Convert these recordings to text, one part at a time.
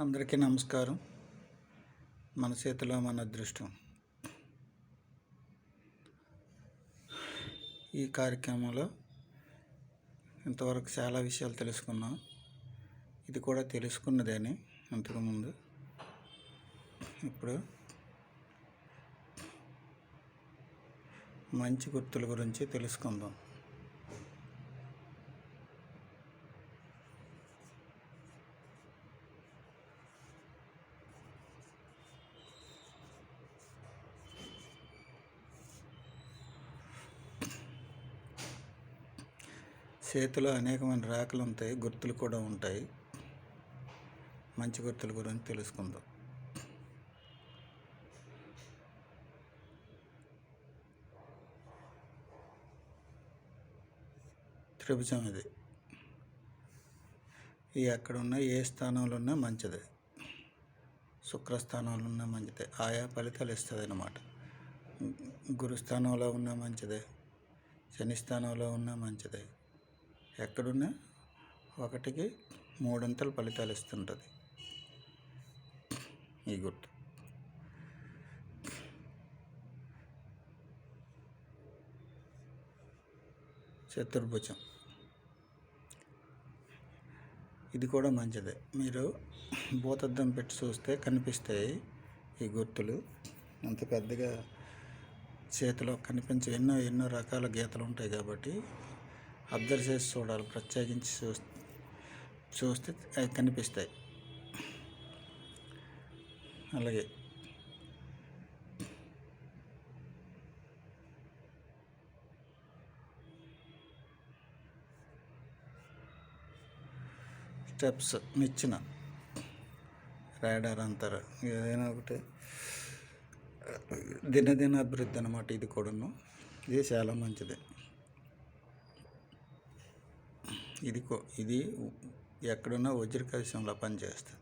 అందరికీ నమస్కారం. మన చేతిలో మన అదృష్టం. ఈ కార్యక్రమంలో ఇంతవరకు చాలా విషయాలు తెలుసుకున్నాం. ఇది కూడా తెలుసుకున్నదేని అంతకుముందు. ఇప్పుడు మంచి గుర్తుల గురించి తెలుసుకుందాం. చేతిలో అనేకమైన రేఖలు ఉంటాయి, గుర్తులు కూడా ఉంటాయి. మంచి గుర్తుల గురించి తెలుసుకుందాం. త్రిభుజం ఇది ఎక్కడున్నా ఏ స్థానంలో ఉన్నా మంచిదే, శుక్రస్థానంలో ఉన్నా మంచిదే, ఆయా ఫలితాలు ఇస్తుంది అన్నమాట. గురుస్థానంలో ఉన్నా మంచిదే, శని స్థానంలో ఉన్నా మంచిదే. ఎక్కడున్నా 1కి 3 ఫలితాలు ఇస్తుంటుంది ఈ గుర్తు. చతుర్భుజం ఇది కూడా మంచిదే. మీరు భూతద్దం పెట్టి చూస్తే కనిపిస్తాయి ఈ గుర్తులు. అంత పెద్దగా చేతిలో కనిపించే ఎన్నో రకాల గీతలు ఉంటాయి కాబట్టి అబ్జర్వ్ చేసి చూడాలి. ప్రత్యేకించి చూస్తే అవి కనిపిస్తాయి. అలాగే స్టెప్స్, నిచ్చెన, రాడార్ అంటారు. ఏదైనా ఒకటి దినదిన అభివృద్ధి అన్నమాట. ఇది కూడాను ఇది చాలా మంచిది. ఇది ఎక్కడున్నా వజ్రకవచంలా పనిచేస్తుంది.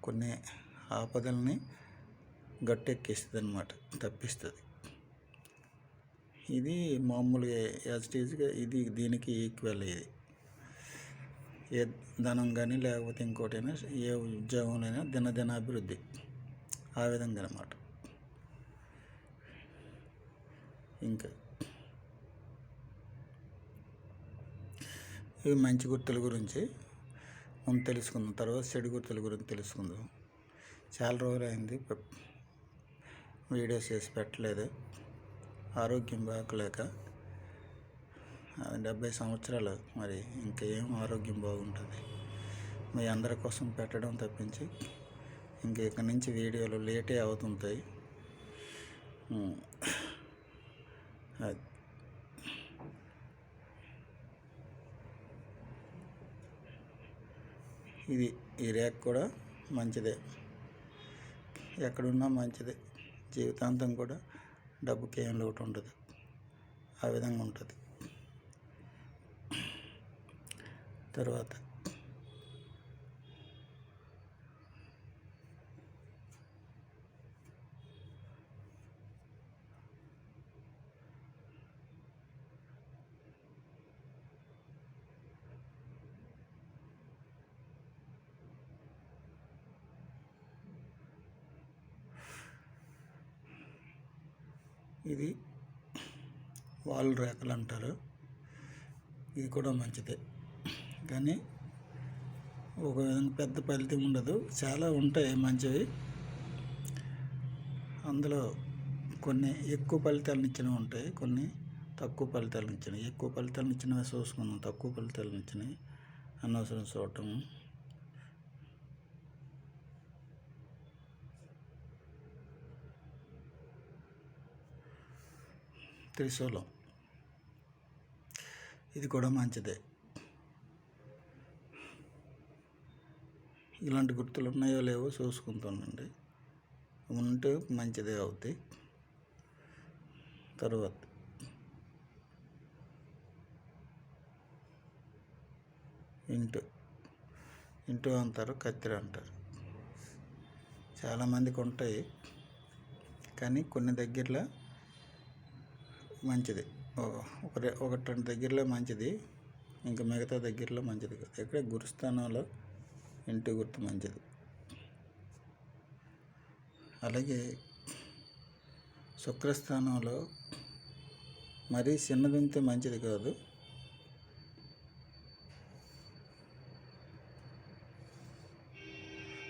కొన్ని ఆపదల్ని గట్టెక్కిస్తుంది అన్నమాట, తప్పిస్తుంది. ఇది మామూలుగా యాజిటీజ్గా ఇది దీనికి ఈక్వల్. ఇది ఏ ధనం కానీ లేకపోతే ఇంకోటైనా ఏ ఉద్యోగంలోనైనా దినదిన అభివృద్ధి ఆ విధంగా అన్నమాట. ఇంకా ఇవి మంచి గుర్తుల గురించి ముందు తెలుసుకుందాం. తర్వాత చెడు గుర్తుల గురించి తెలుసుకుందాం. చాలా రోజులు అయింది వీడియోస్ చేసి పెట్టలేదు. ఆరోగ్యం బాగలేక 70 సంవత్సరాలు, మరి ఇంకేం ఆరోగ్యం బాగుంటుంది. మీ అందరి కోసం పెట్టడం తప్పించి ఇక్కడి నుంచి వీడియోలు లేటే అవుతుంటాయి. ఈ రేఖ కూడా మంచిదే, ఎక్కడున్నా మంచిదే. జీవితాంతం కూడా డబ్బుకి ఏం లోటు ఉండదు, ఆ విధంగా ఉంటుంది. తర్వాత ఇది వాల్ రేఖలు అంటారు. ఇది కూడా మంచిదే, కానీ ఒక విధంగా పెద్ద ఫలితం ఉండదు. చాలా ఉంటాయి మంచివి. అందులో కొన్ని ఎక్కువ ఫలితాలను ఇచ్చినవి ఉంటాయి, కొన్ని తక్కువ ఫలితాలను ఇచ్చినవి. ఎక్కువ ఫలితాలను ఇచ్చినవి చూసుకున్నాం, తక్కువ ఫలితాలను ఇచ్చినవి అనవసరం చూడటం. త్రిశూలం ఇది కూడా మంచిదే. ఇలాంటి గుర్తులు ఉన్నాయో లేవో చూసుకుంటానండి, ఉంటే మంచిదే అవుతాయి. తర్వాత ఇంటూ అంటారు, కత్తిరి అంటారు. చాలామందికి ఉంటాయి, కానీ కొన్ని దగ్గరలో మంచిది. 1-2 దగ్గరలో మంచిది, ఇంకా మిగతా దగ్గరలో మంచిది కాదు. ఇక్కడ గురుస్థానంలో ఇంటి గుర్తు మంచిది. అలాగే శుక్రస్థానంలో మరీ చిన్నది ఉంటే మంచిది కాదు.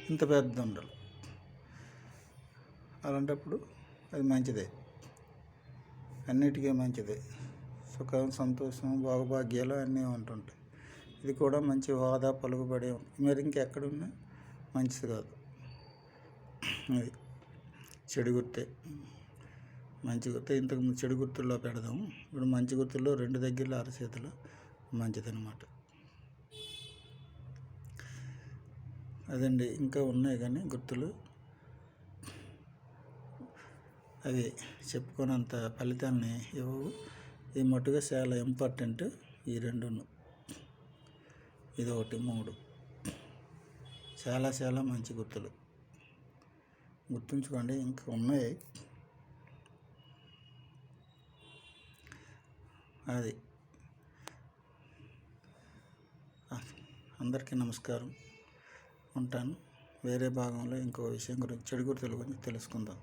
ఇంత పెద్ద ఉండాలి. అలాంటప్పుడు అది మంచిదే, అన్నిటికీ మంచిదే. సుఖం, సంతోషం, భోగభాగ్యాలు అన్నీ ఉంటుంటాయి. ఇది కూడా మంచి హోదా, పలుకుబడి మరి ఇంకెక్కడున్నా మంచిది కాదు. అది చెడు గుర్తే. మంచి గుర్తే ఇంతకుముందు చెడు గుర్తుల్లో పెడదాం. ఇప్పుడు మంచి గుర్తుల్లో 2 దగ్గరలో అరచేతులు మంచిదన్నమాట. అదండి, ఇంకా ఉన్నాయి కానీ గుర్తులు అవి చెప్పుకోనంత ఫలితాన్ని ఇవ్వవు. ఈ మట్టుగా చాలా ఇంపార్టెంట్ ఈ 2. ఇది 1, 3 చాలా చాలా మంచి గుర్తులు, గుర్తుంచుకోండి. ఇంకా ఉన్నాయి. అది అందరికీ నమస్కారం. ఉంటాను. వేరే భాగంలో ఇంకో విషయం గురించి, చెడు గుర్తుల గురించి తెలుసుకుందాం.